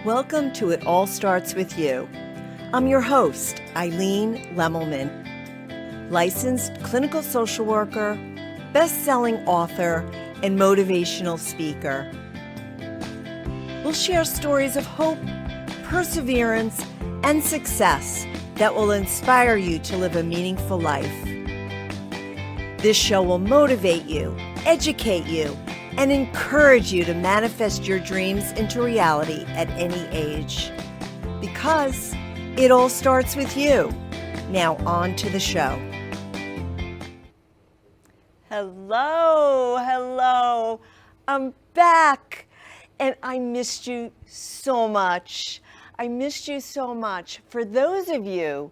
Welcome to It All Starts With You. I'm your host, Eileen Lemelman, licensed clinical social worker, best-selling author, and motivational speaker. We'll share stories of hope, perseverance, and success that will inspire you to live a meaningful life. This show will motivate you, educate you, and encourage you to manifest your dreams into reality at any age. Because it all starts with you. Now on to the show. Hello. I'm back. And I missed you so much. For those of you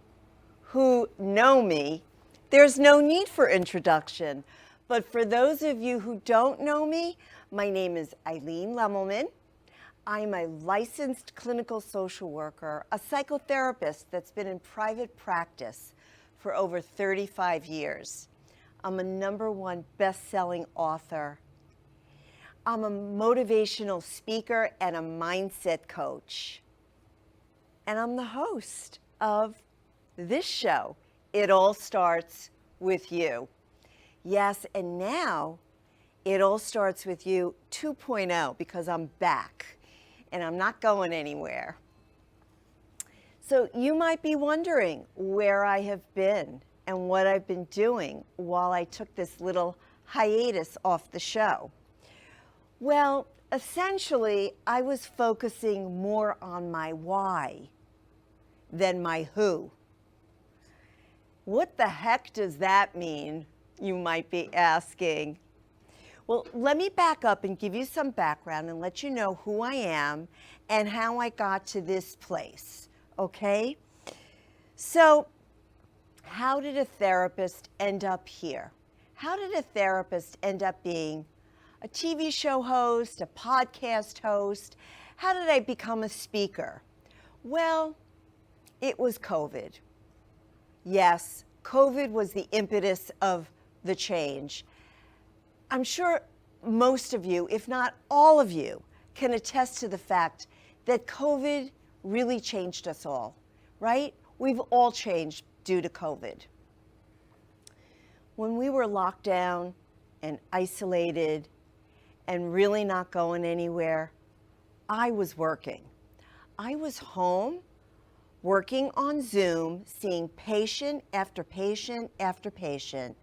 who know me, there's no need for introduction. But for those of you who don't know me, my name is Eileen Lemelman. I'm a licensed clinical social worker, a psychotherapist that's been in private practice for over 35 years. I'm a #1 best-selling author. I'm a motivational speaker and a mindset coach. And I'm the host of this show, It All Starts With You. Yes, and now It All Starts With You 2.0 because I'm back and I'm not going anywhere. So you might be wondering where I have been and what I've been doing while I took this little hiatus off the show. Well, essentially, I was focusing more on my why than my who. What the heck does that mean? You might be asking. Well, let me back up and give you some background and let you know who I am and how I got to this place, okay? So, how did a therapist end up here? How did a therapist end up being a TV show host, a podcast host? How did I become a speaker? Well, it was COVID. Yes, COVID was the impetus of the change. I'm sure most of you, if not all of you, can attest to the fact that COVID really changed us all, right? We've all changed due to COVID. When we were locked down and isolated and really not going anywhere, I was working. I was home working on Zoom, seeing patient after patient after patient.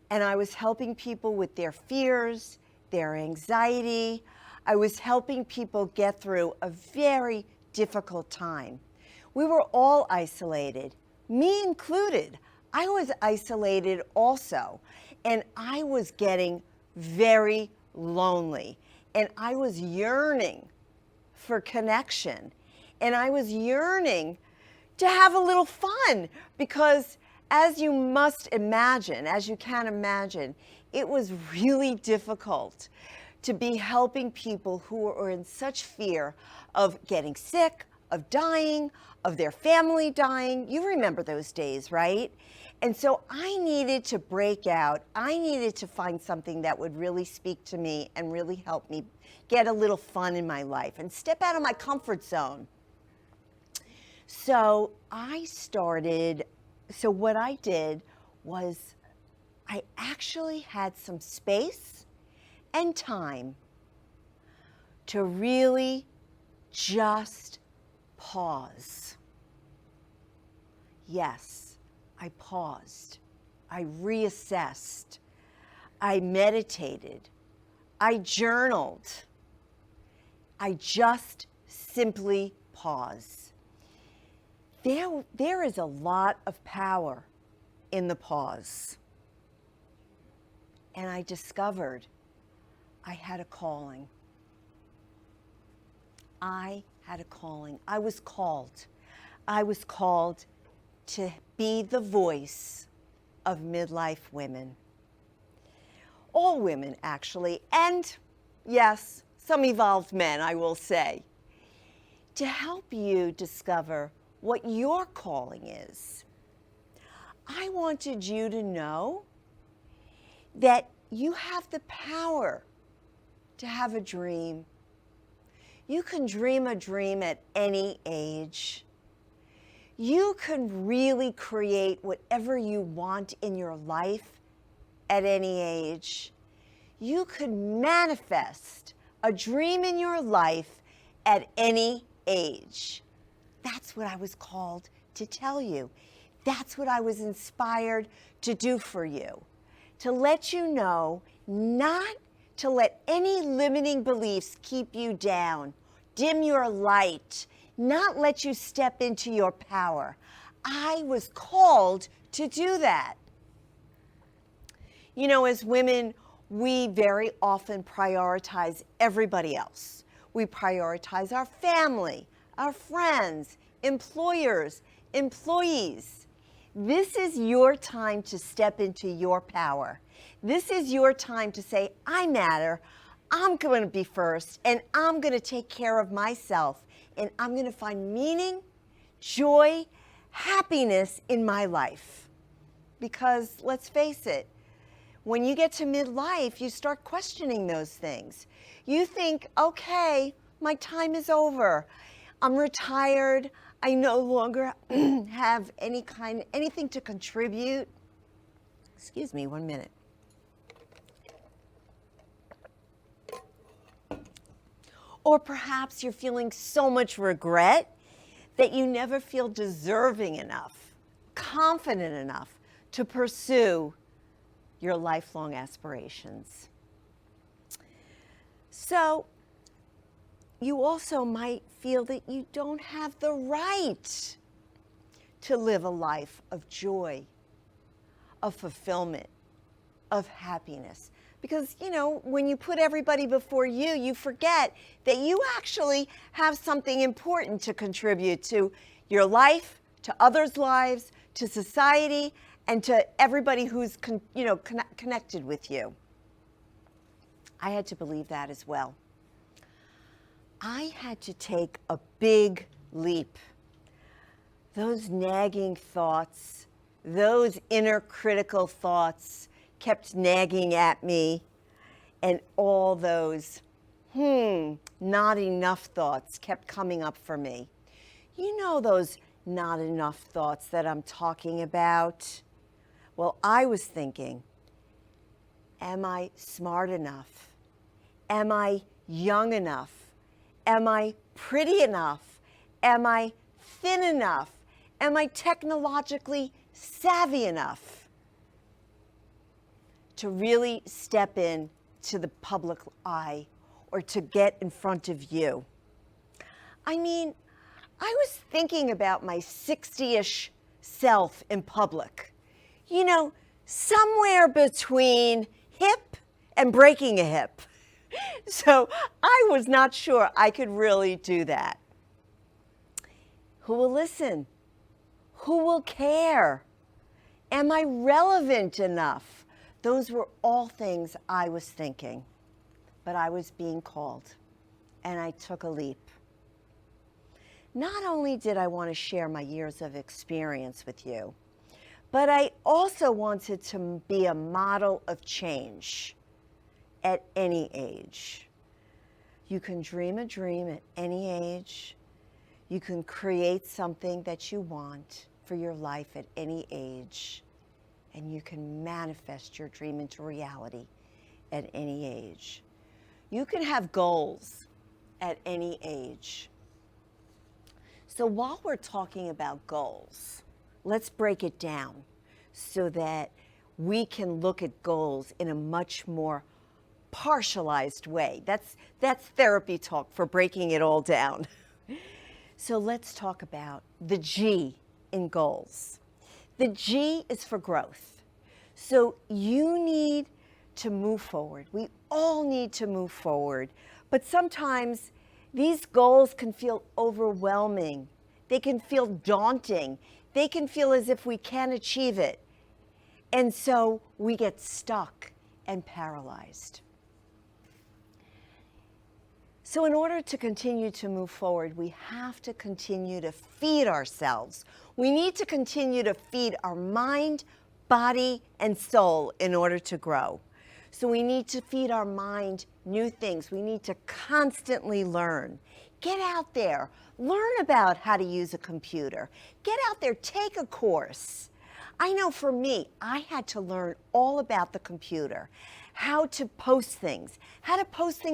And I was helping people with their fears, their anxiety. I was helping people get through a very difficult time. We were all isolated, me included. I was isolated also, and I was getting very lonely, and I was yearning for connection, and I was yearning to have a little fun because as you must imagine, as you can imagine, it was really difficult to be helping people who are in such fear of getting sick, of dying, of their family dying. You remember those days, right? And so I needed to break out. I needed to find something that would really speak to me and really help me get a little fun in my life and step out of my comfort zone. So what I did was I actually had some space and time to really just pause. Yes, I paused. I reassessed. I meditated. I journaled. I just simply paused. There is a lot of power in the pause. And I discovered I had a calling. I had a calling. I was called. I was called to be the voice of midlife women. All women, actually, and yes, some evolved men, I will say, to help you discover what your calling is. I wanted you to know that you have the power to have a dream. You can dream a dream at any age. You can really create whatever you want in your life at any age. You could manifest a dream in your life at any age. That's what I was called to tell you. That's what I was inspired to do for you. To let you know not to let any limiting beliefs keep you down, dim your light, not let you step into your power. I was called to do that. You know, as women, we very often prioritize everybody else. We prioritize our family, our friends, employers, employees. This is your time to step into your power. This is your time to say, I matter, I'm going to be first, and I'm going to take care of myself, and I'm going to find meaning, joy, happiness in my life. Because let's face it, when you get to midlife, you start questioning those things. You think, okay, my time is over. I'm retired. I no longer have anything to contribute. Excuse me, 1 minute. Or perhaps you're feeling so much regret that you never feel deserving enough, confident enough to pursue your lifelong aspirations. So you also might feel that you don't have the right to live a life of joy, of fulfillment, of happiness. Because, you know, when you put everybody before you, you forget that you actually have something important to contribute to your life, to others' lives, to society, and to everybody who's connected with you. I had to believe that as well. I had to take a big leap. Those nagging thoughts, those inner critical thoughts kept nagging at me, and all those not enough thoughts kept coming up for me. You know those not enough thoughts that I'm talking about? Well, I was thinking, am I smart enough? Am I young enough? Am I pretty enough? Am I thin enough? Am I technologically savvy enough to really step in to the public eye or to get in front of you? I mean, I was thinking about my 60-ish self in public. You know, somewhere between hip and breaking a hip. So I was not sure I could really do that. Who will listen? Who will care? Am I relevant enough? Those were all things I was thinking. But I was being called, and I took a leap. Not only did I want to share my years of experience with you, but I also wanted to be a model of change at any age. You can dream a dream at any age. You can create something that you want for your life at any age. And you can manifest your dream into reality at any age. You can have goals at any age. So while we're talking about goals, let's break it down so that we can look at goals in a much more partialized way. That's therapy talk for breaking it all down. So let's talk about the G in goals. The G is for growth. So you need to move forward. We all need to move forward. But sometimes these goals can feel overwhelming. They can feel daunting. They can feel as if we can't achieve it. And so we get stuck and paralyzed. So in order to continue to move forward, we have to continue to feed ourselves. We need to continue to feed our mind, body, and soul in order to grow. So we need to feed our mind new things. We need to constantly learn. Get out there, learn about how to use a computer. Get out there, take a course. I know for me, I had to learn all about the computer, how to post things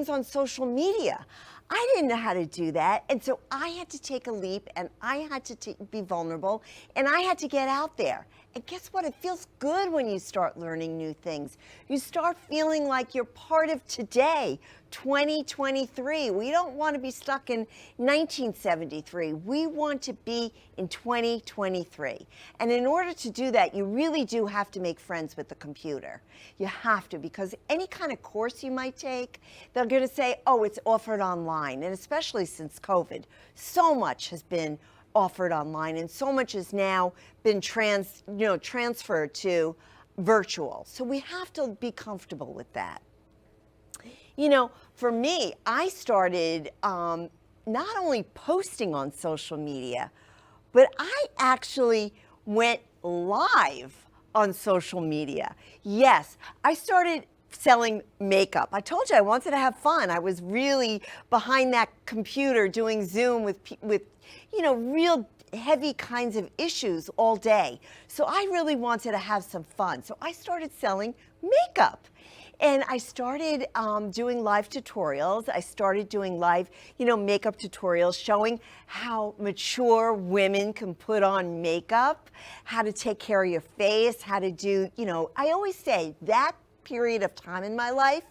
on social media. I didn't know how to do that, and so I had to take a leap, and I had to be vulnerable, and I had to get out there. And guess what? It feels good when you start learning new things. You start feeling like you're part of today, 2023. We don't want to be stuck in 1973. We want to be in 2023. And in order to do that, you really do have to make friends with the computer. You have to, because any kind of course you might take, they're going to say, oh, it's offered online. And especially since COVID, so much has been offered online, and so much has now been transferred to virtual. So we have to be comfortable with that. You know, for me, I started not only posting on social media, but I actually went live on social media. Yes, I started selling makeup. I told you I wanted to have fun. I was really behind that computer doing Zoom with real heavy kinds of issues all day. So I really wanted to have some fun. So I started selling makeup. And I started doing live tutorials. I started doing live, makeup tutorials showing how mature women can put on makeup, how to take care of your face, how to do, I always say that period of time in my life,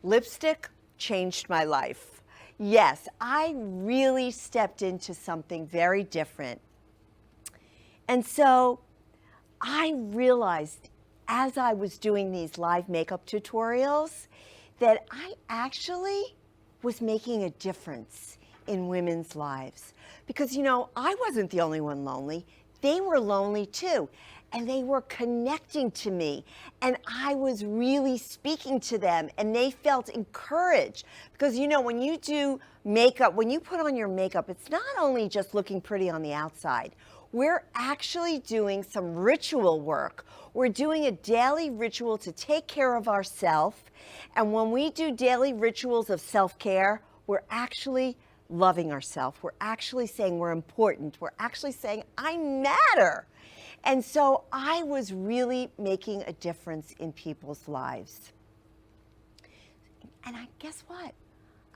lipstick changed my life. Yes, I really stepped into something very different. And so I realized as I was doing these live makeup tutorials that I actually was making a difference in women's lives. Because, I wasn't the only one lonely. They were lonely too. And they were connecting to me, and I was really speaking to them, and they felt encouraged. Because, when you do makeup, when you put on your makeup, it's not only just looking pretty on the outside. We're actually doing some ritual work. We're doing a daily ritual to take care of ourselves. And when we do daily rituals of self-care, we're actually loving ourselves. We're actually saying we're important. We're actually saying, I matter. And so I was really making a difference in people's lives. And guess what?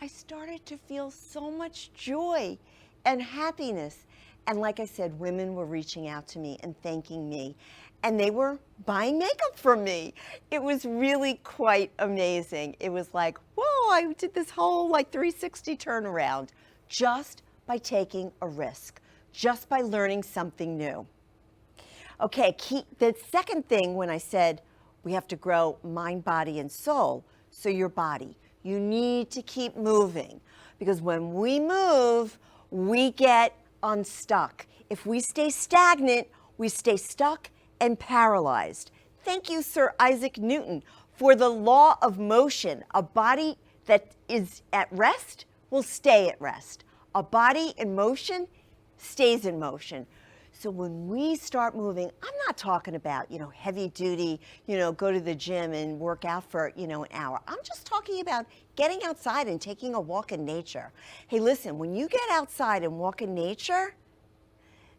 I started to feel so much joy and happiness. And like I said, women were reaching out to me and thanking me. And they were buying makeup from me. It was really quite amazing. It was like, whoa, I did this whole 360 turnaround just by taking a risk, just by learning something new. Okay, the second thing when I said we have to grow mind, body, and soul, so your body, you need to keep moving, because when we move, we get unstuck. If we stay stagnant, we stay stuck and paralyzed. Thank you, Sir Isaac Newton, for the law of motion. A body that is at rest will stay at rest. A body in motion stays in motion. So when we start moving, I'm not talking about, heavy duty, go to the gym and work out for, an hour. I'm just talking about getting outside and taking a walk in nature. Hey, listen, when you get outside and walk in nature,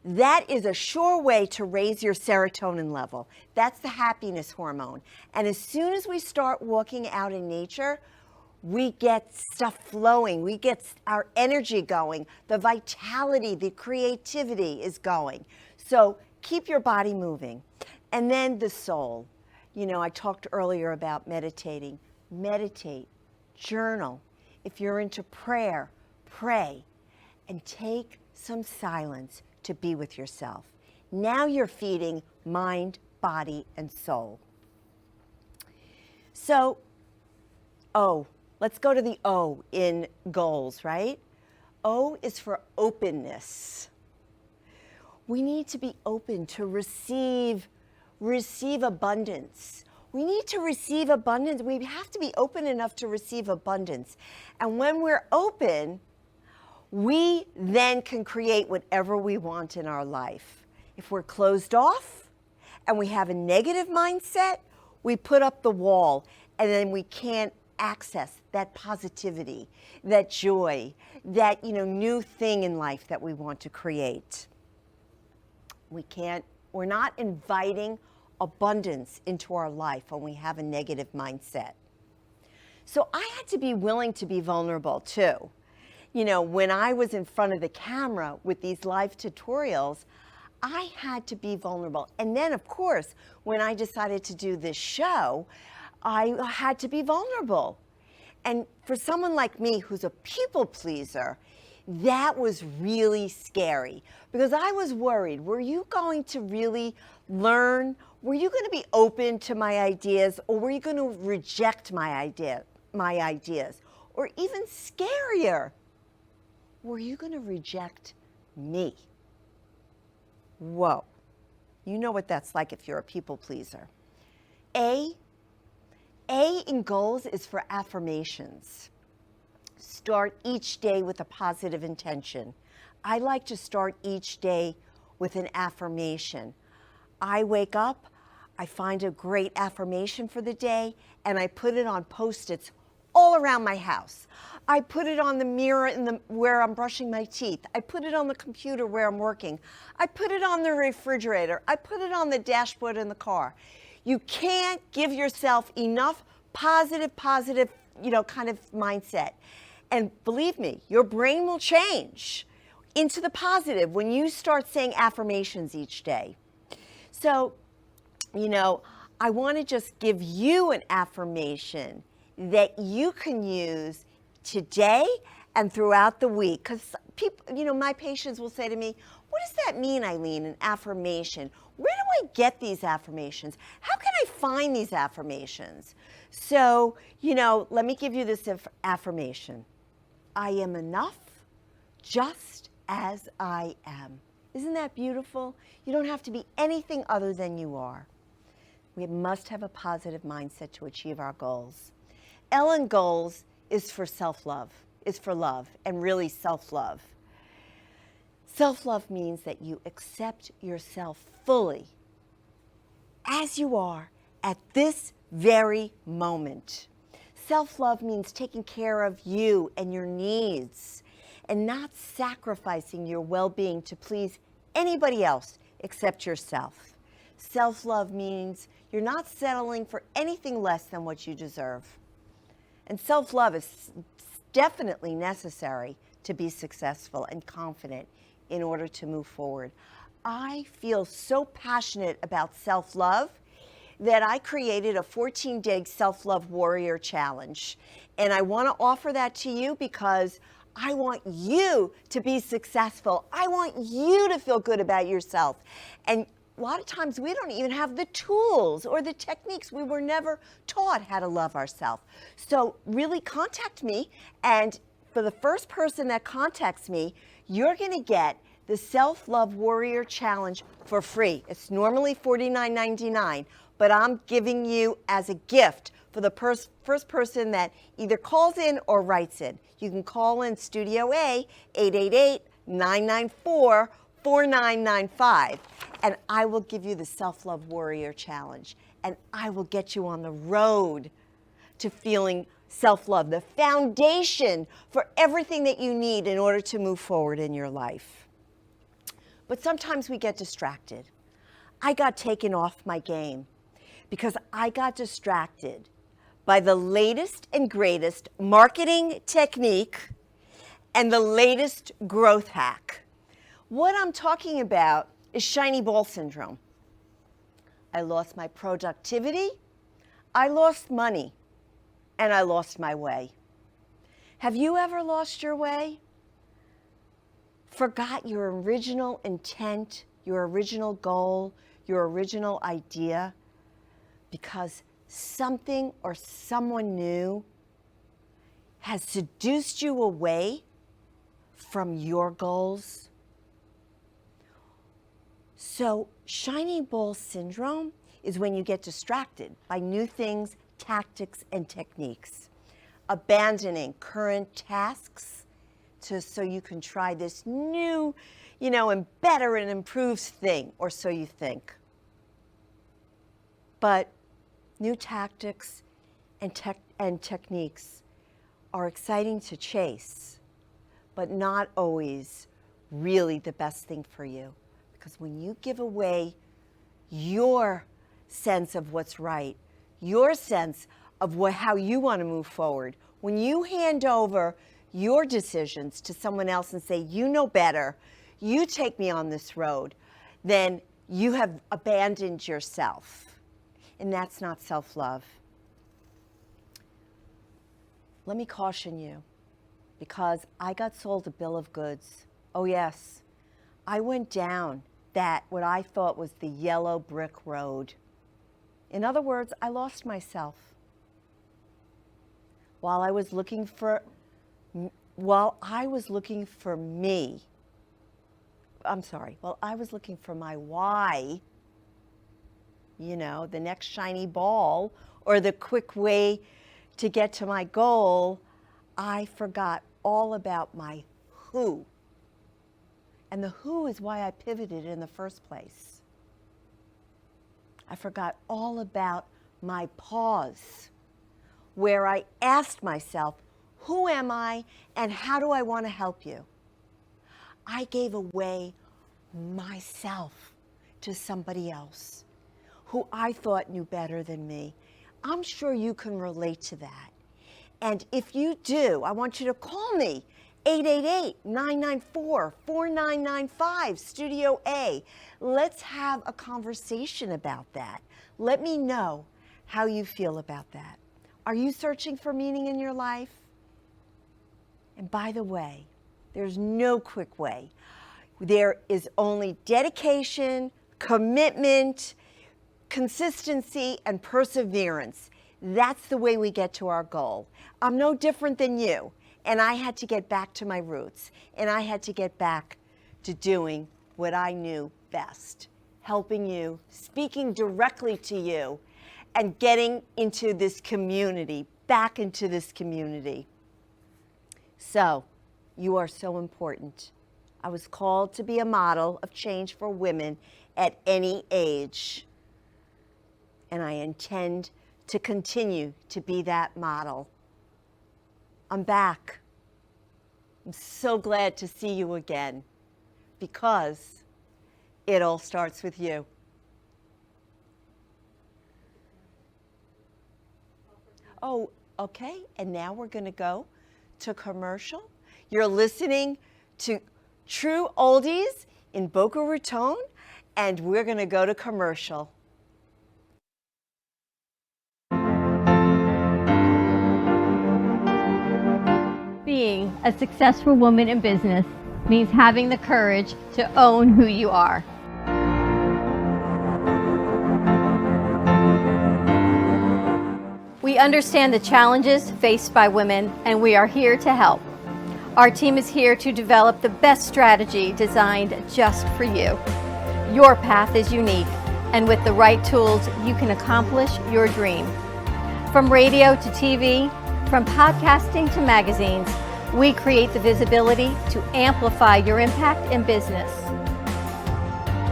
that is a sure way to raise your serotonin level. That's the happiness hormone. And as soon as we start walking out in nature, we get stuff flowing, we get our energy going, the vitality, the creativity is going. So keep your body moving. And then the soul. I talked earlier about meditating. Meditate, journal. If you're into prayer, pray, and take some silence to be with yourself. Now you're feeding mind, body, and soul. So, let's go to the O in goals, right? O is for openness. We need to be open to receive abundance. We need to receive abundance. We have to be open enough to receive abundance. And when we're open, we then can create whatever we want in our life. If we're closed off and we have a negative mindset, we put up the wall and then we can't access that positivity, that joy, that new thing in life that we want to create. We're not inviting abundance into our life when we have a negative mindset. So I had to be willing to be vulnerable too. When I was in front of the camera with these live tutorials, I had to be vulnerable. And then, of course, when I decided to do this show, I had to be vulnerable. And for someone like me who's a people pleaser, that was really scary because I was worried. Were you going to really learn? Were you going to be open to my ideas, or were you going to reject my ideas? Or even scarier, were you going to reject me? Whoa. You know what that's like if you're a people pleaser. A in goals is for affirmations. Start each day with a positive intention. I like to start each day with an affirmation. I wake up, I find a great affirmation for the day, and I put it on Post-its all around my house. I put it on the mirror where I'm brushing my teeth. I put it on the computer where I'm working. I put it on the refrigerator. I put it on the dashboard in the car. You can't give yourself enough positive, kind of mindset. And believe me, your brain will change into the positive when you start saying affirmations each day. So, I want to just give you an affirmation that you can use today and throughout the week. Because people, my patients will say to me, what does that mean, Eileen, an affirmation? Where do I get these affirmations? How can I find these affirmations? So, let me give you this affirmation. I am enough just as I am. Isn't that beautiful? You don't have to be anything other than you are. We must have a positive mindset to achieve our goals. L in goals is for self-love, is for love, and really self-love. Self-love means that you accept yourself fully as you are at this very moment. Self-love means taking care of you and your needs and not sacrificing your well-being to please anybody else except yourself. Self-love means you're not settling for anything less than what you deserve. And self-love is definitely necessary to be successful and confident in order to move forward. I feel so passionate about self-love that I created a 14-day self-love warrior challenge. And I want to offer that to you because I want you to be successful. I want you to feel good about yourself. And a lot of times we don't even have the tools or the techniques. We were never taught how to love ourselves. So really contact me, and for the first person that contacts me, you're going to get the Self-Love Warrior Challenge for free. It's normally $49.99, but I'm giving you as a gift for the first person that either calls in or writes in. You can call in Studio A, 888-994-4995, and I will give you the Self-Love Warrior Challenge, and I will get you on the road to feeling self-love, the foundation for everything that you need in order to move forward in your life. But sometimes we get distracted. I got taken off my game because I got distracted by the latest and greatest marketing technique and the latest growth hack. What I'm talking about is shiny ball syndrome. I lost my productivity, I lost money, and I lost my way. Have you ever lost your way? Forgot your original intent, your original goal, your original idea, because something or someone new has seduced you away from your goals? So shiny ball syndrome is when you get distracted by new things, tactics, and techniques, abandoning current tasks so you can try this new, and better and improved thing, or so you think. But new tactics and techniques are exciting to chase, but not always really the best thing for you. Because when you give away your sense of what's right, your sense of how you want to move forward, when you hand over your decisions to someone else and say, you know better, you take me on this road, then you have abandoned yourself. And that's not self-love. Let me caution you, because I got sold a bill of goods. Oh yes, I went down what I thought was the yellow brick road. In other words, I lost myself. While I was looking for me, while I was looking for my why, you know, the next shiny ball or the quick way to get to my goal, I forgot all about my who. And the who is why I pivoted in the first place. I forgot all about my pause, where I asked myself, who am I and how do I want to help you? I gave away myself to somebody else who I thought knew better than me. I'm sure you can relate to that. And if you do, I want you to call me, 888-994-4995, Studio A. Let's have a conversation about that. Let me know how you feel about that. Are you searching for meaning in your life? And by the way, there's no quick way. There is only dedication, commitment, consistency, and perseverance. That's the way we get to our goal. I'm no different than you, and I had to get back to my roots, and I had to get back to doing what I knew best, helping you, speaking directly to you, and getting into this community, back into this community. So, you are so important. I was called to be a model of change for women at any age, and I intend to continue to be that model. I'm back. I'm so glad to see you again, because it all starts with you. Oh, okay, and now we're going to go to commercial. You're listening to True Oldies in Boca Raton, and we're going to go to commercial. Being a successful woman in business means having the courage to own who you are. We understand the challenges faced by women, and we are here to help. Our team is here to develop the best strategy designed just for you. Your path is unique, and with the right tools, you can accomplish your dream. From radio to TV, from podcasting to magazines, we create the visibility to amplify your impact in business.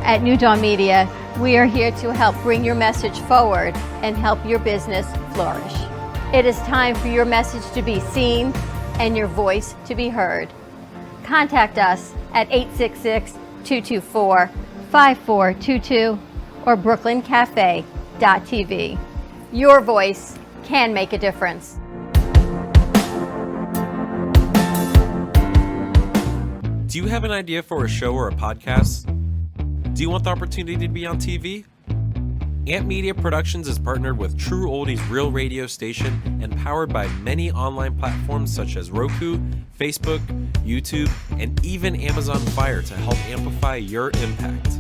At New Dawn Media, we are here to help bring your message forward and help your business flourish. It is time for your message to be seen and your voice to be heard. Contact us at 866-224-5422 or brooklyncafe.tv. Your voice can make a difference. Do you have an idea for a show or a podcast? Do you want the opportunity to be on TV? Ant Media Productions is partnered with True Oldies Real Radio Station and powered by many online platforms such as Roku, Facebook, YouTube, and even Amazon Fire to help amplify your impact.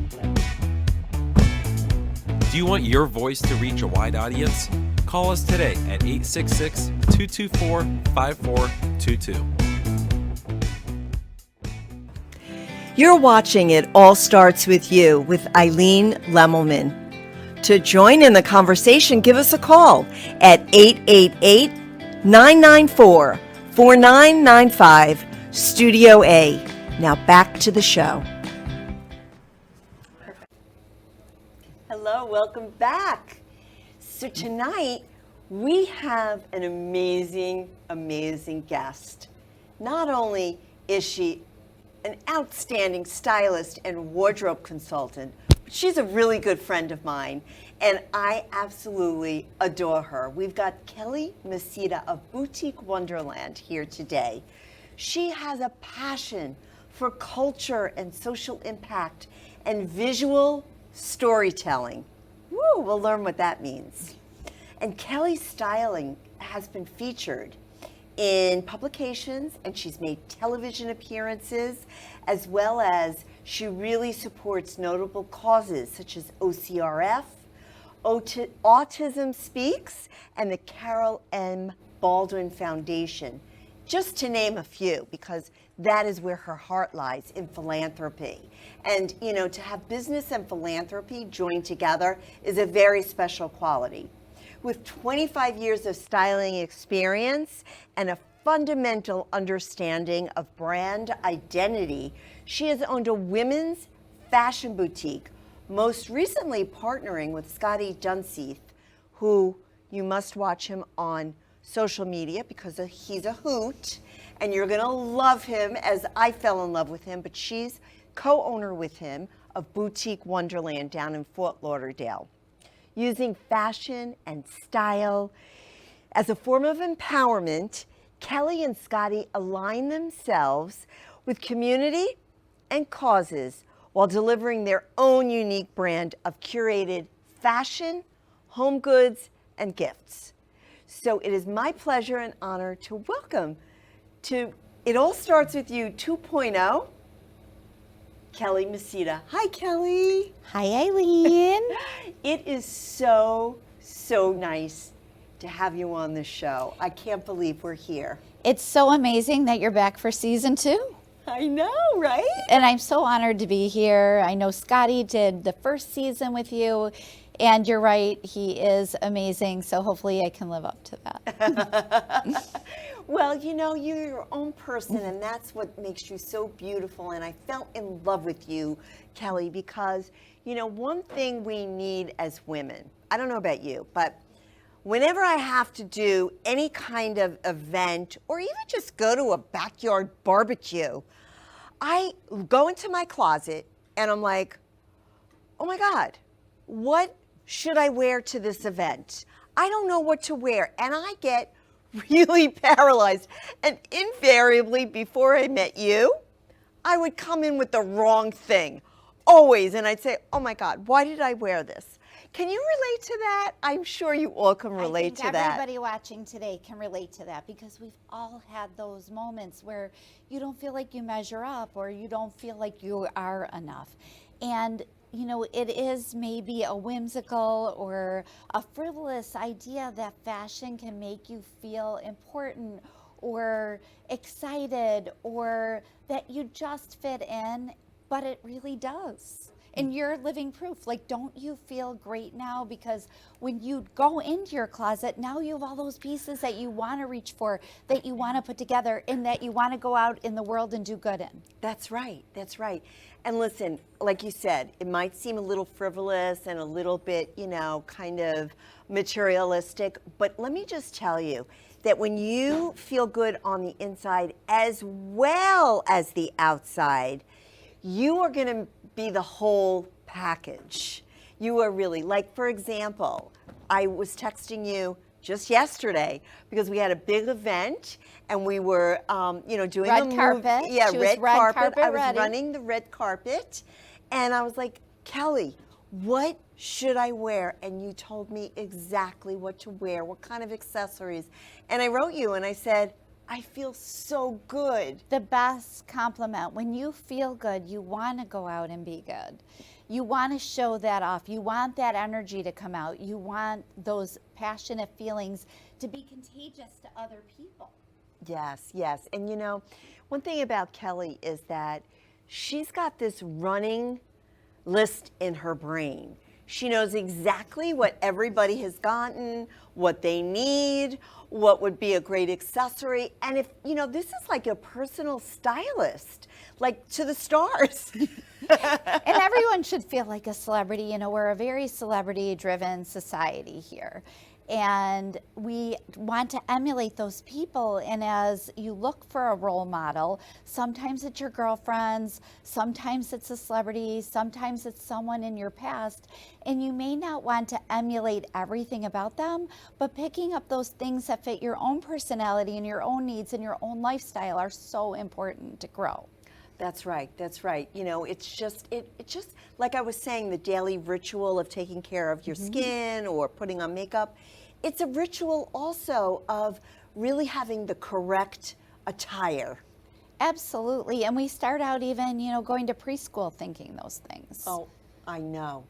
Do you want your voice to reach a wide audience? Call us today at 866-224-5422. You're watching It All Starts With You with Eileen Lemelman. To join in the conversation, give us a call at 888-994-4995, Studio A. Now back to the show. Hello, welcome back. So tonight We have an amazing, amazing guest. Not only is she an outstanding stylist and wardrobe consultant, but she's a really good friend of mine, and I absolutely adore her. We've got Kellie Misita of Boutique Wonderland here today. She has a passion for culture and social impact and visual storytelling. Woo, we'll learn what that means. And Kellie's styling has been featured in publications, and she's made television appearances, as well as she really supports notable causes such as OCRF, Autism Speaks, and the Carol M. Baldwin Foundation, just to name a few, because that is where her heart lies, in philanthropy. And, you know, to have business and philanthropy joined together is a very special quality. With 25 years of styling experience and a fundamental understanding of brand identity, she has owned a women's fashion boutique, most recently partnering with Scotty Dunseith, who you must watch him on social media because he's a hoot, and you're gonna love him as I fell in love with him, but she's co-owner with him of Boutique Wonderland down in Fort Lauderdale. Using fashion and style as a form of empowerment, Kellie and Scotty align themselves with community and causes while delivering their own unique brand of curated fashion, home goods, and gifts. So it is my pleasure and honor to welcome to It All Starts With You 2.0, Kellie Misita. Hi, Kellie. Hi, Eileen. It is so nice to have you on the show. I can't believe we're here. It's so amazing that you're back for season 2. I know, right? And I'm so honored to be here. I know Scotty did the first season with you, and you're right, he is amazing. So hopefully I can live up to that. Well, you know, you're your own person, and that's what makes you so beautiful. And I fell in love with you, Kellie, because, you know, one thing we need as women, I don't know about you, but whenever I have to do any kind of event or even just go to a backyard barbecue, I go into my closet and I'm like, oh my God, what should I wear to this event? I don't know what to wear, and I get really paralyzed. And invariably, before I met you, I would come in with the wrong thing, always. And I'd say, oh my God, why did I wear this? Can you relate to that? I'm sure you all can relate to that. Everybody watching today can relate to that, because we've all had those moments where you don't feel like you measure up, or you don't feel like you are enough. And you know, it is maybe a whimsical or a frivolous idea that fashion can make you feel important or excited, or that you just fit in, but it really does. And you're living proof. Like, don't you feel great now? Because when you go into your closet, now you have all those pieces that you want to reach for, that you want to put together, and that you want to go out in the world and do good in. That's right. That's right. And listen, like you said, it might seem a little frivolous and a little bit, you know, kind of materialistic, but let me just tell you that when you feel good on the inside as well as the outside, you are going to be the whole package. You are really, like, for example, I was texting you just yesterday because we had a big event and we were, you know, doing red carpet. Yeah, she red was carpet. I was ready. running the red carpet, and I was like, Kellie, what should I wear? And you told me exactly what to wear, what kind of accessories. And I wrote you and I said, I feel so good. The best compliment. When you feel good, you want to go out and be good. You want to show that off. You want that energy to come out. You want those passionate feelings to be contagious to other people. Yes, yes. And you know, one thing about Kellie is that she's got this running list in her brain. She knows exactly what everybody has gotten, what they need, what would be a great accessory. And if, you know, this is like a personal stylist, like to the stars. And everyone should feel like a celebrity. You know, we're a very celebrity-driven society here. And we want to emulate those people. And as you look for a role model, sometimes it's your girlfriends, sometimes it's a celebrity, sometimes it's someone in your past. And you may not want to emulate everything about them, but picking up those things that fit your own personality and your own needs and your own lifestyle are so important to grow. That's right. That's right. You know, it's just like I was saying, the daily ritual of taking care of your skin or putting on makeup. It's a ritual also of really having the correct attire. Absolutely. And we start out even, going to preschool thinking those things. Oh, I know.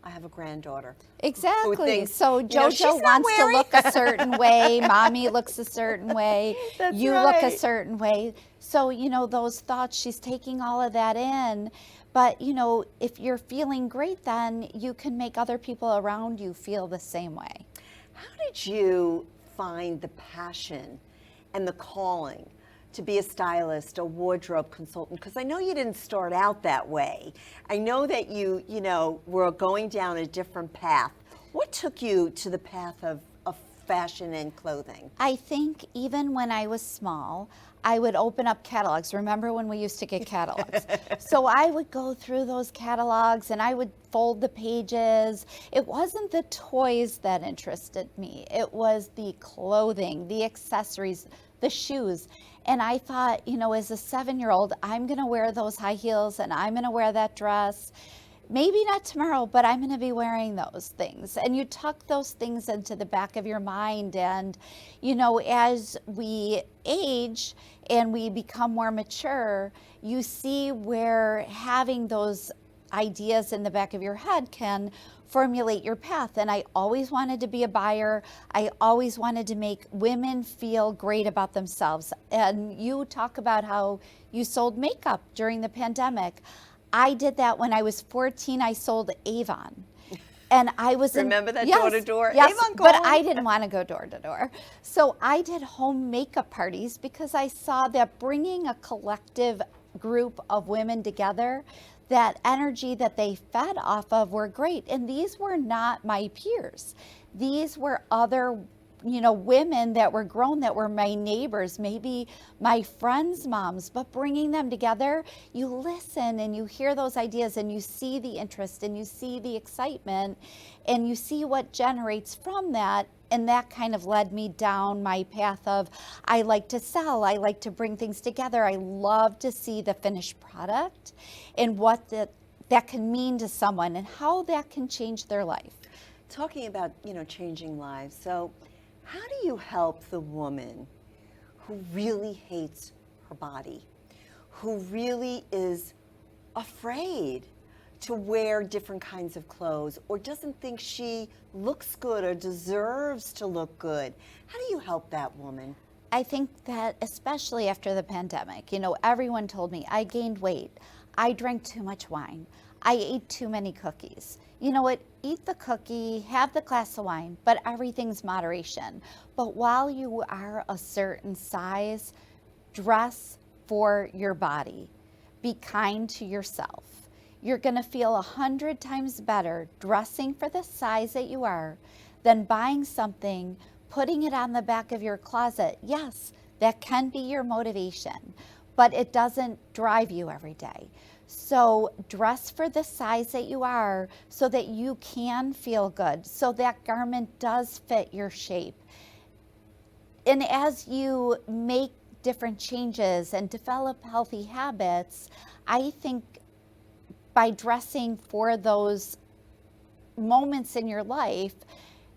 I have a granddaughter. Exactly. Thinks, so JoJo wants to look a certain way. Mommy looks a certain way. That's you right. look a certain way. So, those thoughts, she's taking all of that in. But, if you're feeling great, then you can make other people around you feel the same way. How did you find the passion and the calling to be a stylist, a wardrobe consultant? Because I know you didn't start out that way. I know that you were going down a different path. What took you to the path of fashion and clothing? I think even when I was small, I would open up catalogs. Remember when we used to get catalogs? So I would go through those catalogs and I would fold the pages. It wasn't the toys that interested me. It was the clothing, the accessories, the shoes. And I thought, as a 7-year-old, I'm going to wear those high heels and I'm going to wear that dress. Maybe not tomorrow, but I'm going to be wearing those things. And you tuck those things into the back of your mind. And, as we age and we become more mature, you see where having those ideas in the back of your head can formulate your path. And I always wanted to be a buyer. I always wanted to make women feel great about themselves. And you talk about how you sold makeup during the pandemic. I did that when I was 14. I sold Avon. And I was Remember that door to door? Yes, Avon but calling? I didn't want to go door to door. So I did home makeup parties because I saw that bringing a collective group of women together, that energy that they fed off of were great. And these were not my peers. These were other women that were grown, that were my neighbors, maybe my friends' moms, but bringing them together, you listen and you hear those ideas and you see the interest and you see the excitement and you see what generates from that. And that kind of led me down my path of, I like to sell, I like to bring things together. I love to see the finished product and what that can mean to someone and how that can change their life. Talking about, changing lives. So how do you help the woman who really hates her body, who really is afraid to wear different kinds of clothes or doesn't think she looks good or deserves to look good? How do you help that woman? I think that especially after the pandemic, everyone told me I gained weight, I drank too much wine, I ate too many cookies. You know what? Eat the cookie, have the glass of wine, but everything's moderation. But while you are a certain size, dress for your body. Be kind to yourself. You're going to feel 100 times better dressing for the size that you are than buying something, putting it on the back of your closet. Yes, that can be your motivation, but it doesn't drive you every day. So dress for the size that you are so that you can feel good, so that garment does fit your shape. And as you make different changes and develop healthy habits, I think by dressing for those moments in your life,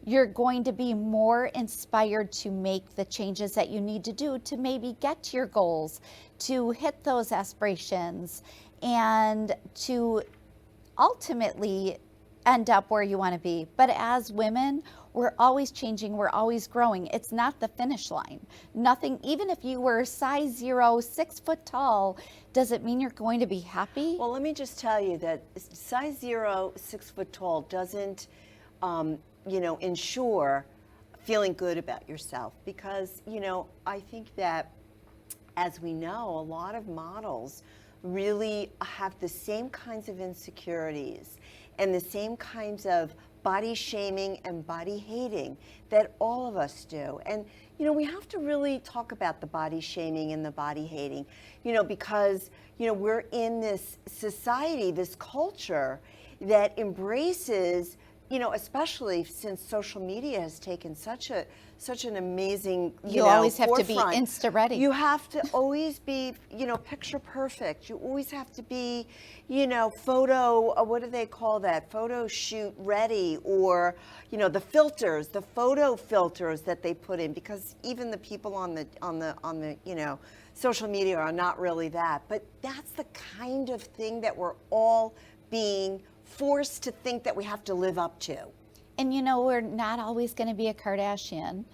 you're going to be more inspired to make the changes that you need to do to maybe get to your goals, to hit those aspirations, and to ultimately end up where you want to be. But as women, we're always changing, we're always growing. It's not the finish line. Nothing, even if you were size 0, 6 foot tall, does it mean you're going to be happy? Well, let me just tell you that size 0, 6 foot tall doesn't, ensure feeling good about yourself because, I think that as we know, a lot of models really have the same kinds of insecurities and the same kinds of body shaming and body hating that all of us do. And, we have to really talk about the body shaming and the body hating, because, we're in this society, this culture that embraces, especially since social media has taken such an amazing, you always have forefront. to be Insta ready. You have to always be, picture perfect. You always have to be, photo, what do they call that? Photo shoot ready, or, the filters, the photo filters that they put in, because even the people on the, social media are not really that. But that's the kind of thing that we're all being forced to think that we have to live up to. And we're not always going to be a Kardashian.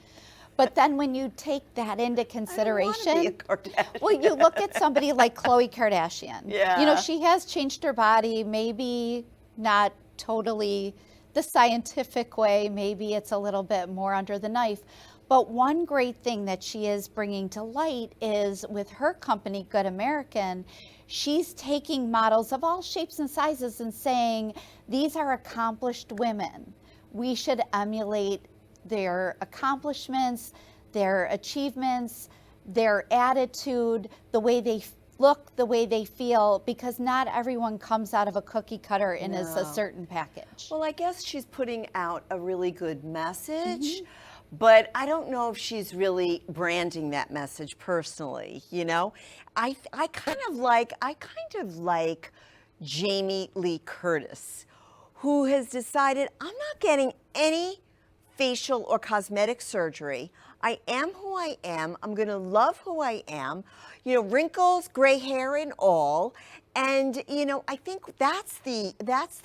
But then when you take that into consideration, I don't want to be a Kardashian. well, you look at somebody like Khloe Kardashian. Yeah. She has changed her body, maybe not totally the scientific way, maybe it's a little bit more under the knife. But one great thing that she is bringing to light is with her company, Good American, she's taking models of all shapes and sizes and saying, these are accomplished women. We should emulate their accomplishments, their achievements, their attitude, the way they look, the way they feel, because not everyone comes out of a cookie cutter and is a certain package. Well, I guess she's putting out a really good message, but I don't know if she's really branding that message personally, I kind of like Jamie Lee Curtis, who has decided, I'm not getting any facial or cosmetic surgery. I am who I am. I'm going to love who I am. Wrinkles, gray hair and all. And, I think that's the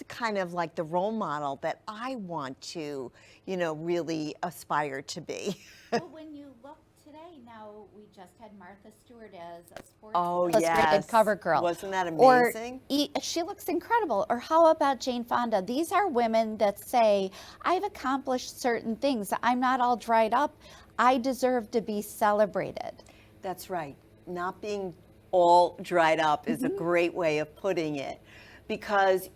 kind of like the role model that I want to, really aspire to be. Well, when you look today, now we just had Martha Stewart as a Sports Illustrated Illustrated cover girl. Wasn't that amazing? She looks incredible. Or how about Jane Fonda? These are women that say, I've accomplished certain things. I'm not all dried up. I deserve to be celebrated. That's right. Not being all dried up is a great way of putting it. Because,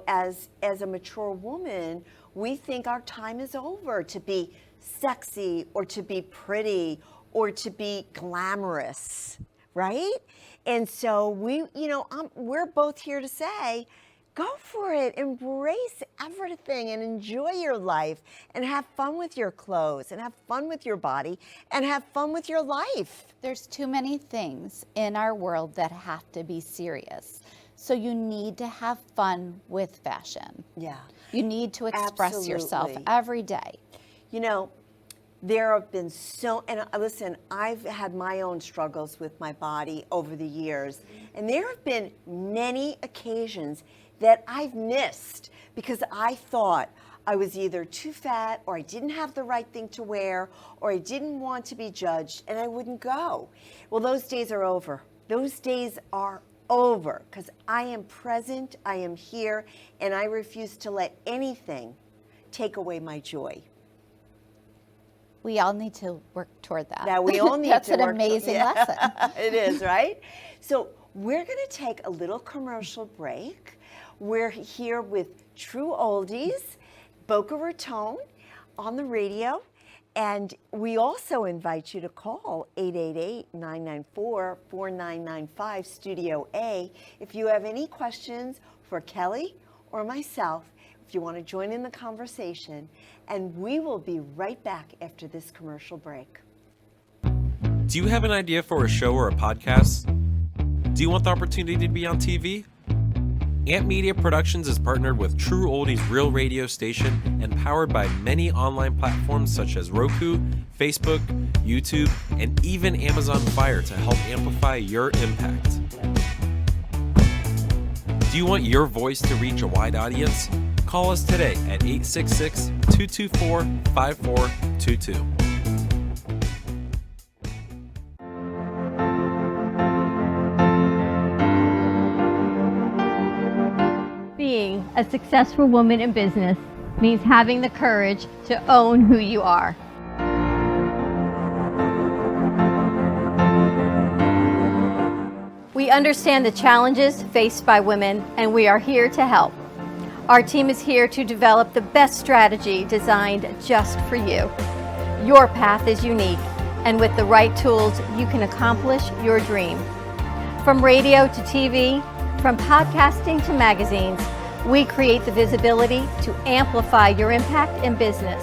as a mature woman, we think our time is over to be sexy or to be pretty or to be glamorous, right? And so we're both here to say, go for it, embrace everything and enjoy your life and have fun with your clothes and have fun with your body and have fun with your life. There's too many things in our world that have to be serious. So you need to have fun with fashion. Yeah. You need to express yourself every day. There have been and listen, I've had my own struggles with my body over the years, and there have been many occasions that I've missed because I thought I was either too fat or I didn't have the right thing to wear or I didn't want to be judged and I wouldn't go. Well, those days are over. Those days are over because I am present, I am here, and I refuse to let anything take away my joy. We all need to work toward that. Now we all need That's to an amazing lesson. It is, right? So we're going to take a little commercial break. We're here with True Oldies, Boca Raton on the radio. And we also invite you to call 888-994-4995, Studio A, if you have any questions for Kellie or myself, if you want to join in the conversation. And we will be right back after this commercial break. Do you have an idea for a show or a podcast? Do you want the opportunity to be on TV? Ant Media Productions is partnered with True Oldies Real Radio Station and powered by many online platforms such as Roku, Facebook, YouTube, and even Amazon Fire to help amplify your impact. Do you want your voice to reach a wide audience? Call us today at 866-224-5422. Being a successful woman in business means having the courage to own who you are. We understand the challenges faced by women, and we are here to help. Our team is here to develop the best strategy designed just for you. Your path is unique, and with the right tools, you can accomplish your dream. From radio to TV, from podcasting to magazines, we create the visibility to amplify your impact in business.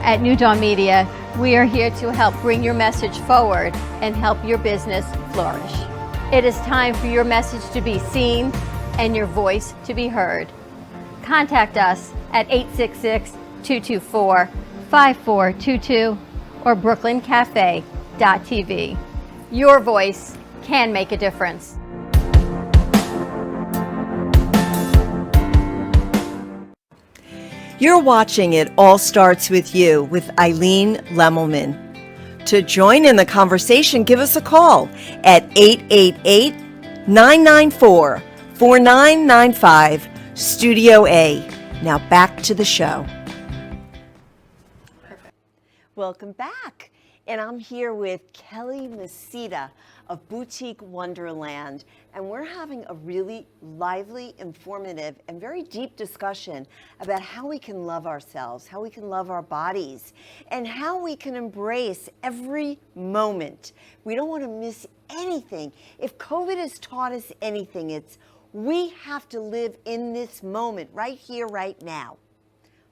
At New Dawn Media, we are here to help bring your message forward and help your business flourish. It is time for your message to be seen and your voice to be heard. Contact us at 866-224-5422 or brooklyncafe.tv. Your voice can make a difference. You're watching It All Starts With You with Eileen Lemelman. To join in the conversation, give us a call at 888-994-4995, Studio A. Now back to the show. Welcome back. And I'm here with Kellie Misita of Boutique Wonderland. And we're having a really lively, informative, and very deep discussion about how we can love ourselves, how we can love our bodies, and how we can embrace every moment. We don't want to miss anything. If COVID has taught us anything, it's we have to live in this moment, right here, right now.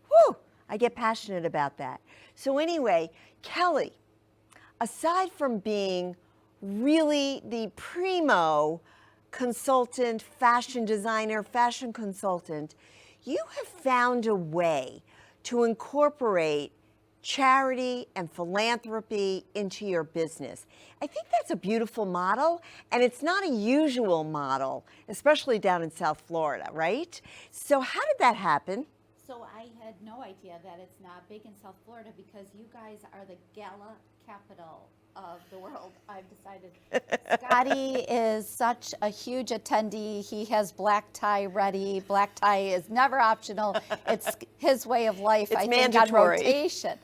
Whew, I get passionate about that. So anyway, Kellie, aside from being really the primo consultant, fashion designer, fashion consultant, you have found a way to incorporate charity and philanthropy into your business. I think that's a beautiful model, and it's not a usual model, especially down in South Florida, right? So how did that happen? So I had no idea that it's not big in South Florida because you guys are the gala capital of the world, I've decided. Scotty is such a huge attendee. He has black tie ready. Black tie is never optional. It's his way of life. It's I think mandatory. On rotation.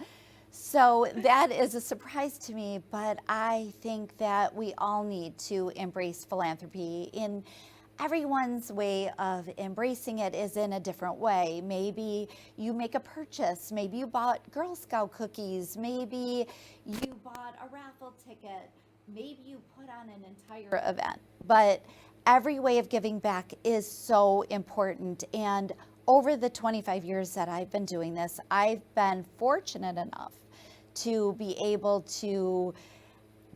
So that is a surprise to me, but I think that we all need to embrace philanthropy in everyone's way of embracing it is in a different way. Maybe you make a purchase. Maybe you bought Girl Scout cookies. Maybe you bought a raffle ticket. Maybe you put on an entire event. But every way of giving back is so important. And over the 25 years that I've been doing this, I've been fortunate enough to be able to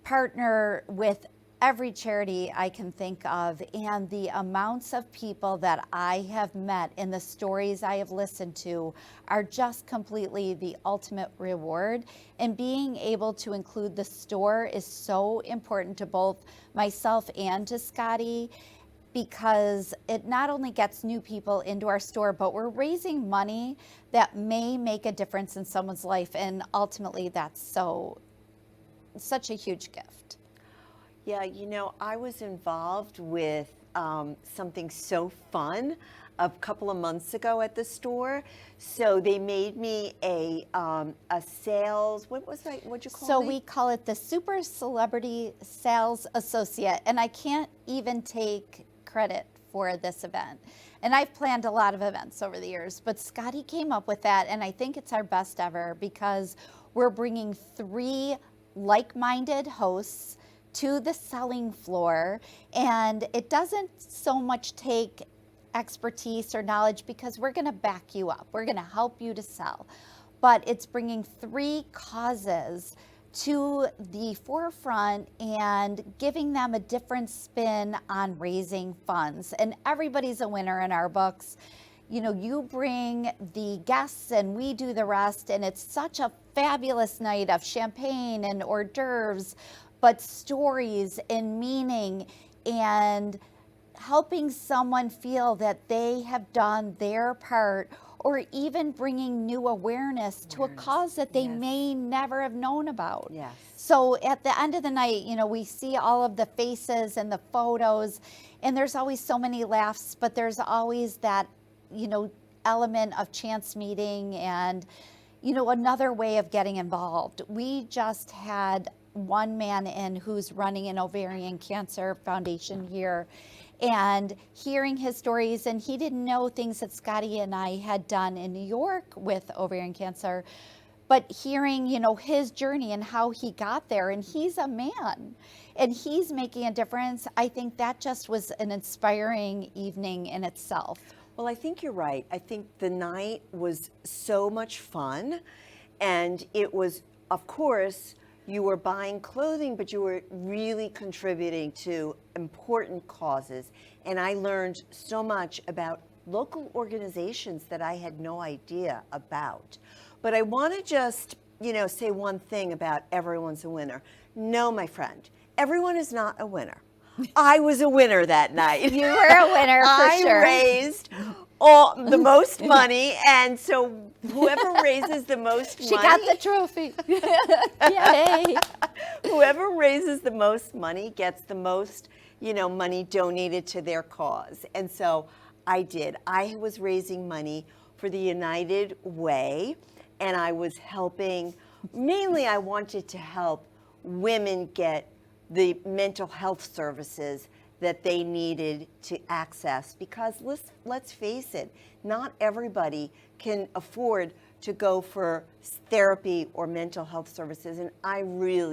partner with every charity I can think of, and the amounts of people that I have met and the stories I have listened to are just completely the ultimate reward. And being able to include the store is so important to both myself and to Scotty, because it not only gets new people into our store, but we're raising money that may make a difference in someone's life, and ultimately that's such a huge gift. Yeah, you know, I was involved with something so fun a couple of months ago at the store. So they made me a sales, what'd you call it? So we call it the Super Celebrity Sales Associate, and I can't even take credit for this event. And I've planned a lot of events over the years, but Scotty came up with that, and I think it's our best ever because we're bringing 3 like-minded hosts to the selling floor, and it doesn't so much take expertise or knowledge because we're going to back you up. We're going to help you to sell. But it's bringing 3 causes to the forefront and giving them a different spin on raising funds. And everybody's a winner in our books. You know, you bring the guests and we do the rest, and it's such a fabulous night of champagne and hors d'oeuvres, but stories and meaning and helping someone feel that they have done their part, or even bringing new awareness to a cause that they may never have known about. Yes. So at the end of the night, you know, we see all of the faces and the photos, and there's always so many laughs, but there's always that, you know, element of chance meeting and, you know, another way of getting involved. We just had one man in who's running an ovarian cancer foundation here, and hearing his stories, and he didn't know things that Scotty and I had done in New York with ovarian cancer, but hearing, you know, his journey and how he got there, and he's a man and he's making a difference. I think that just was an inspiring evening in itself. Well, I think you're right. I think the night was so much fun, and it was, of course, you were buying clothing, but you were really contributing to important causes. And I learned so much about local organizations that I had no idea about. But I want to just, you know, say one thing about everyone's a winner. No, my friend, everyone is not a winner. I was a winner that night. You were a winner for sure. I raised the most money, and so whoever raises the most money. She got the trophy. Yay. Whoever raises the most money gets the most, you know, money donated to their cause. And so I did. I was raising money for the United Way, and I was helping, mainly I wanted to help women get the mental health services that they needed to access, because let's face it, not everybody can afford to go for therapy or mental health services, and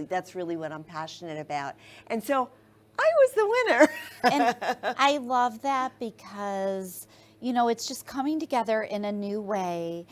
that's really what I'm passionate about. And so I was the winner. And I love that because, you know, it's just coming together in a new way.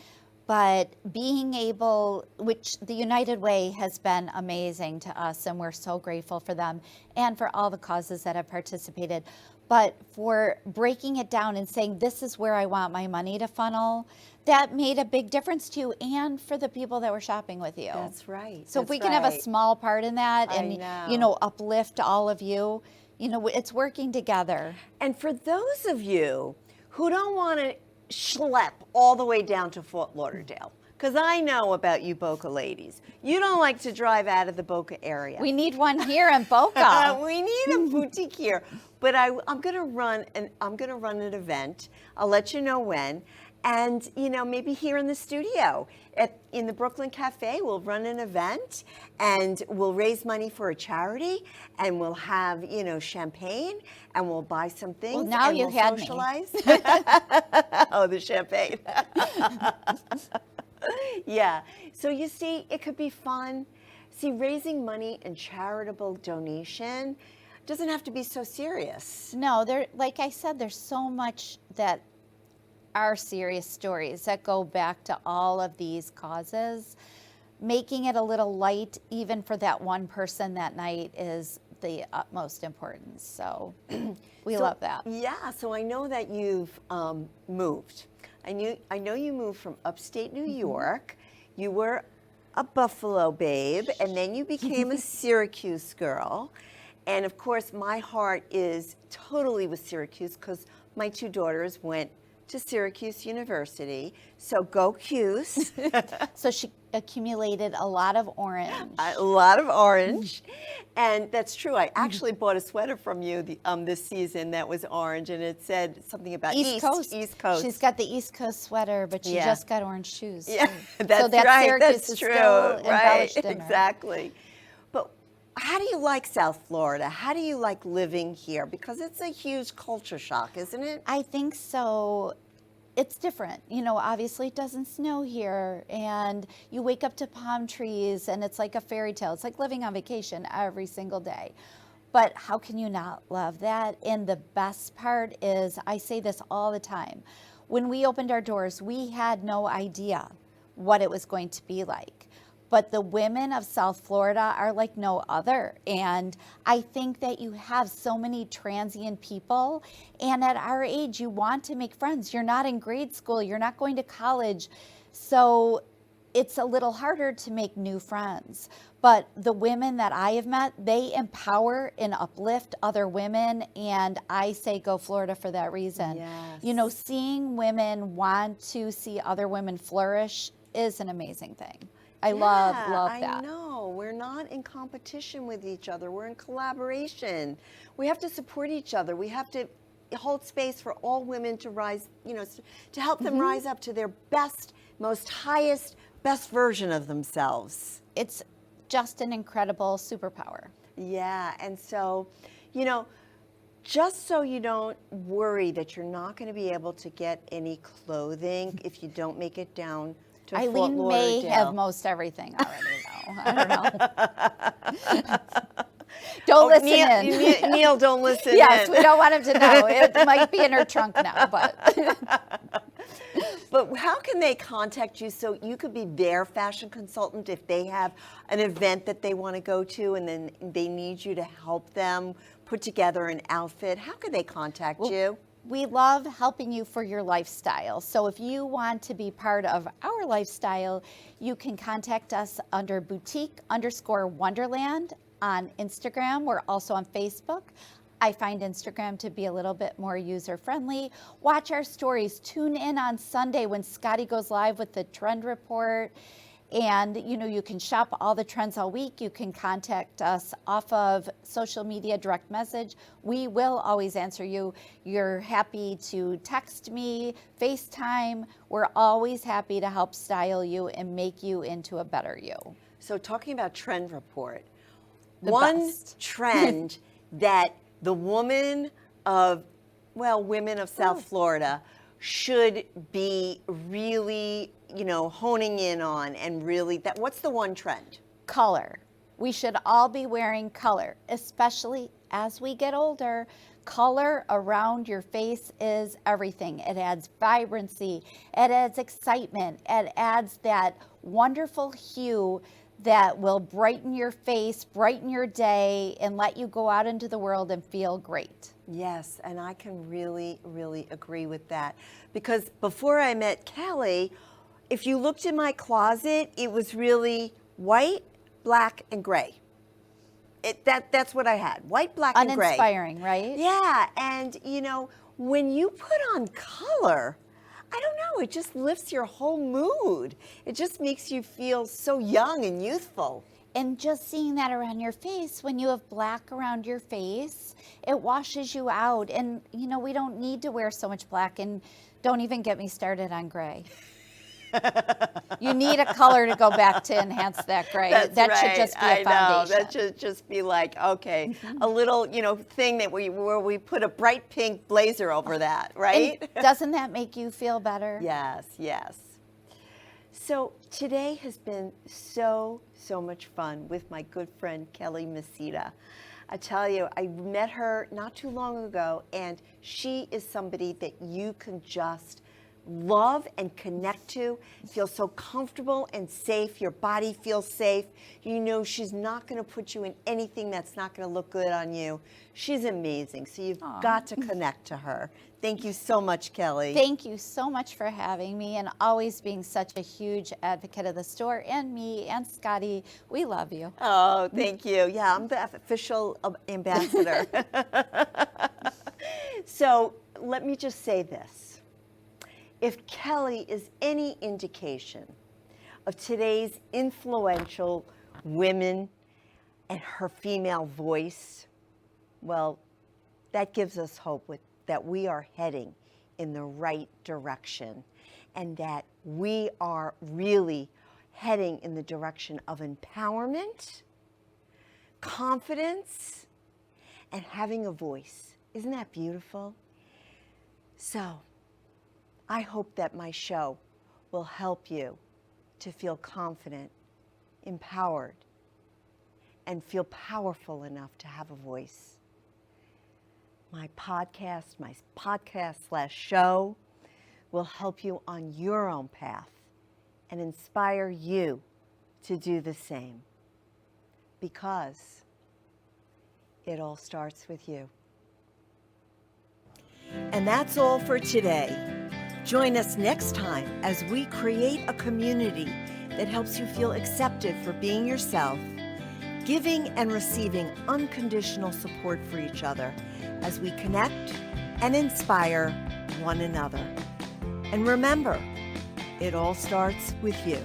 But being able, which the United Way has been amazing to us, and we're so grateful for them and for all the causes that have participated. But for breaking it down and saying, this is where I want my money to funnel, that made a big difference to you and for the people that were shopping with you. That's right. So if we can have a small part in that and, you know, uplift all of you, you know, it's working together. And for those of you who don't want to schlep all the way down to Fort Lauderdale, because I know about you Boca ladies. You don't like to drive out of the Boca area. We need one here in Boca. We need a boutique here. But I'm going to run an event. I'll let you know when. And, you know, maybe here in the studio in the Brooklyn Cafe, we'll run an event and we'll raise money for a charity, and we'll have, you know, champagne, and we'll buy some things. Well, now and you we'll had socialize. Oh, the champagne. Yeah. So you see, it could be fun. See, raising money and charitable donation doesn't have to be so serious. No, like I said, there's so much that are serious stories that go back to all of these causes. Making it a little light, even for that one person that night, is the utmost importance. So we love that. Yeah, so I know that you've moved. I know you moved from upstate New York. You were a Buffalo babe, and then you became a Syracuse girl. And of course, my heart is totally with Syracuse because my two daughters went to Syracuse University. So go Cuse. So she accumulated a lot of orange. A lot of orange. And that's true. I actually bought a sweater from you this season that was orange, and it said something about East Coast. She's got the East Coast sweater, but she just got orange shoes. Yeah, that's so that right. Syracuse That's is true. still Right. embellished in her. Exactly. But how do you like South Florida? How do you like living here? Because it's a huge culture shock, isn't it? I think so. It's different. You know, obviously it doesn't snow here, and you wake up to palm trees and it's like a fairy tale. It's like living on vacation every single day. But how can you not love that? And the best part is, I say this all the time, when we opened our doors, we had no idea what it was going to be like. But the women of South Florida are like no other. And I think that you have so many transient people. And at our age, you want to make friends. You're not in grade school. You're not going to college. So it's a little harder to make new friends. But the women that I have met, they empower and uplift other women. And I say go Florida for that reason. Yes. You know, seeing women want to see other women flourish is an amazing thing. I love that. I know. We're not in competition with each other. We're in collaboration. We have to support each other. We have to hold space for all women to rise, you know, to help them rise up to their best, most highest, best version of themselves. It's just an incredible superpower. Yeah, and so, you know, just so you don't worry that you're not going to be able to get any clothing if you don't make it down to Fort Eileen Lauderdale. may have most everything already, though. I don't know. Don't listen in. Neil, don't listen Yes, in. we don't want him to know. It might be in her trunk now, but. But how can they contact you so you could be their fashion consultant if they have an event that they want to go to and then they need you to help them put together an outfit? How can they contact you? We love helping you for your lifestyle. So if you want to be part of our lifestyle, you can contact us under Boutique_Wonderland on Instagram. We're also on Facebook. I find Instagram to be a little bit more user-friendly. Watch our stories. Tune in on Sunday when Scotty goes live with the trend report. And, you know, you can shop all the trends all week. You can contact us off of social media, direct message. We will always answer you. You're happy to text me, FaceTime. We're always happy to help style you and make you into a better you. So talking about trend report, The one best. trend that the women of South Florida should be really, you know, honing in on and really, what's the one trend? Color. We should all be wearing color, especially as we get older. Color around your face is everything. It adds vibrancy, it adds excitement, it adds that wonderful hue that will brighten your face, brighten your day, and let you go out into the world and feel great. Yes, and I can really, really agree with that. Because before I met Kellie, if you looked in my closet, it was really white, black, and gray. That's what I had, white, black, and gray. Uninspiring, right? Yeah, and you know, when you put on color, I don't know, it just lifts your whole mood. It just makes you feel so young and youthful. And just seeing that around your face, when you have black around your face, it washes you out. And, you know, we don't need to wear so much black. And don't even get me started on gray. You need a color to go back to enhance that gray. That's that right. should just be a I foundation. know. That should just be like, okay, a little, you know, thing that where we put a bright pink blazer over that, right? And doesn't that make you feel better? Yes, yes. So today has been so much fun with my good friend Kellie Misita. I tell you, I met her not too long ago, and she is somebody that you can just love and connect to, feel so comfortable and safe. Your body feels safe. You know she's not going to put you in anything that's not going to look good on you. She's amazing. So you've got to connect to her. Thank you so much, Kellie. Thank you so much for having me and always being such a huge advocate of the store, and me and Scotty. We love you. Oh, thank you. Yeah, I'm the official ambassador. So let me just say this. If Kellie is any indication of today's influential women and her female voice, well, that gives us hope that we are heading in the right direction and that we are really heading in the direction of empowerment, confidence, and having a voice. Isn't that beautiful? So, I hope that my show will help you to feel confident, empowered, and feel powerful enough to have a voice. My podcast/show will help you on your own path and inspire you to do the same. Because it all starts with you. And that's all for today. Join us next time as we create a community that helps you feel accepted for being yourself, giving and receiving unconditional support for each other as we connect and inspire one another. And remember, it all starts with you.